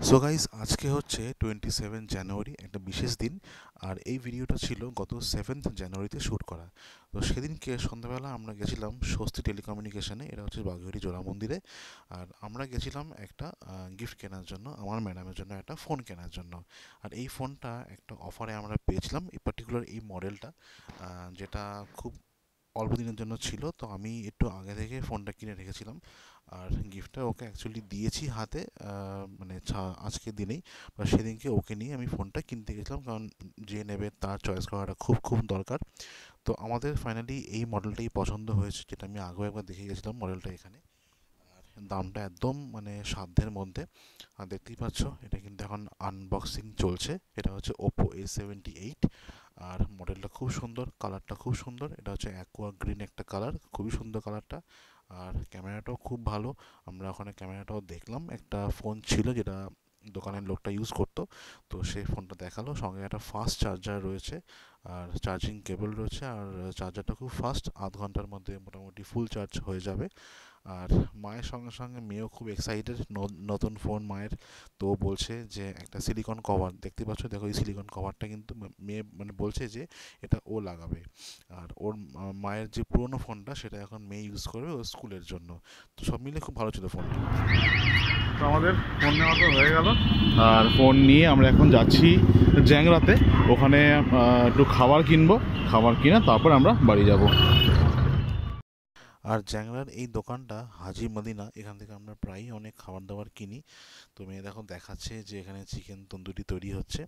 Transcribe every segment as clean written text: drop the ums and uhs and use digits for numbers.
So guys, আজকে হচ্ছে 27 জানুয়ারি, একটা বিশেষ দিন। আর এই ভিডিওটা ছিল গত 7 জানুয়ারিতে শ্যুট করা। তো সেদিনকে সন্ধ্যাবেলা আমরা গেছিলাম স্বস্তি টেলিকমিউনিকেশনে, এটা হচ্ছে বাগুইআটি জোড়া মন্দিরে। আর আমরা গেছিলাম একটা গিফট কেনার জন্য, আমার ম্যাডামের জন্য একটা ফোন কেনার জন্য। আর এই ফোনটা একটা অফারে আমরা পেয়েছিলাম, এই পার্টিকুলার এই মডেলটা, যেটা খুব অল্প দিনের জন্য ছিল। তো আমি একটু আগে থেকে ফোনটা কিনে রেখেছিলাম। আর গিফটটা ওকে অ্যাকচুয়ালি দিয়েছি হাতে, মানে আজকের দিনেই বা সেদিনকে ওকে নিয়ে আমি ফোনটা কিনতে গেছিলাম, কারণ যে নেবে তার চয়েস করাটা খুব খুব দরকার। তো আমাদের ফাইনালি এই মডেলটাই পছন্দ হয়েছে, যেটা আমি আগেও একবার দেখে গেছিলাম মডেলটা এখানে। আর দামটা একদম মানে সাধ্যের মধ্যে। আর দেখতেই পাচ্ছ, এটা কিন্তু এখন আনবক্সিং চলছে। এটা হচ্ছে Oppo A78। আর মডেলটা খুব সুন্দর, কালারটা খুব সুন্দর। এটা হচ্ছে অ্যাকোয়া গ্রিন একটা কালার, খুবই সুন্দর কালারটা। আর ক্যামেরাটাও খুব ভালো। আমরা ওখানে ক্যামেরাটাও দেখলাম, একটা ফোন ছিল যেটা দোকানের লোকটা ইউজ করতো, তো সেই ফোনটা দেখালো। সঙ্গে একটা ফাস্ট চার্জার রয়েছে, আর চার্জিং কেবল রয়েছে। আর চার্জারটা খুব ফাস্ট, আধ ঘন্টার মধ্যে মোটামুটি ফুল চার্জ হয়ে যাবে। আর মায়ের সঙ্গে সঙ্গে মেয়েও খুব এক্সাইটেড, নতুন ফোন মায়ের। তো ও বলছে যে একটা সিলিকন কভার দেখতে পাচ্ছ, দেখো এই সিলিকন কভারটা কিন্তু মেয়ে মানে বলছে যে এটা ও লাগাবে। আর ওর মায়ের যে পুরনো ফোনটা সেটা এখন মেয়ে ইউজ করবে ওর স্কুলের জন্য। তো সব মিলে খুব ভালো ছিল ফোনটা। তো আমাদের ফোন নেওয়া তো হয়ে গেল। আর ফোন নিয়ে আমরা এখন যাচ্ছি জ্যাংরাতে। ওখানে একটু খাবার কিনবো, খাবার কিনে তারপর আমরা বাড়ি যাব। আর জ্যাংরার এই দোকানটা হাজি মদিনা, এখান থেকে আমরা প্রায়ই অনেক খাবার দাবার কিনি। তো মেয়ে দেখো দেখাচ্ছে যে এখানে চিকেন তন্দুরি তৈরি হচ্ছে।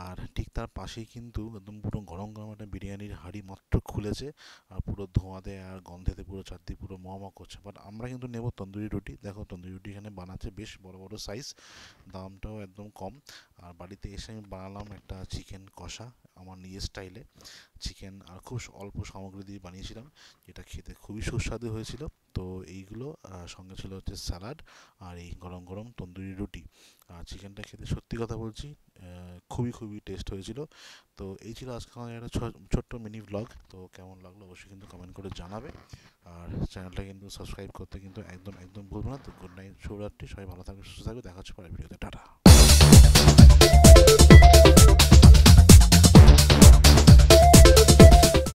আর ঠিক তার পাশেই কিন্তু একদম পুরো গরম গরম একটা বিরিয়ানির হাঁড়ি মাত্র খুলেছে। আর পুরো ধোঁয়াতে আর গন্ধেতে পুরো চারদিক পুরো মহমহ করছে। বাট আমরা কিন্তু নেব তন্দুরি রুটি। দেখো তন্দুরি রুটি এখানে বানাচ্ছে, বেশ বড় বড় সাইজ, দামটাও একদম কম। আর বাড়িতে এসে আমি বানালাম একটা চিকেন কষা আমার নিজের স্টাইলে। চিকেন আর খুব অল্প সামগ্রী দিয়ে বানিয়েছিলাম, যেটা খেতে খুবই সুস্বাদু হয়েছিল। তো এইগুলো সঙ্গে ছিল হচ্ছে স্যালাড, আর এই গরম গরম তন্দুরি রুটি। আর চিকেনটা খেতে সত্যি কথা বলছি খুবই খুবই টেস্ট হয়েছিল। তো এই ছিল আজকে আমাদের একটা ছোট্ট মিনি ব্লগ। তো কেমন লাগলো অবশ্যই কিন্তু কমেন্ট করে জানাবে। আর চ্যানেলটা কিন্তু সাবস্ক্রাইব করতে কিন্তু একদম একদম ভুলবো না। তো গুড নাইট, শুভরাত্রি, সবাই ভালো থাকবে, সুস্থ থাকবে, দেখা হচ্ছে পরের ভিডিওতে, টাটা।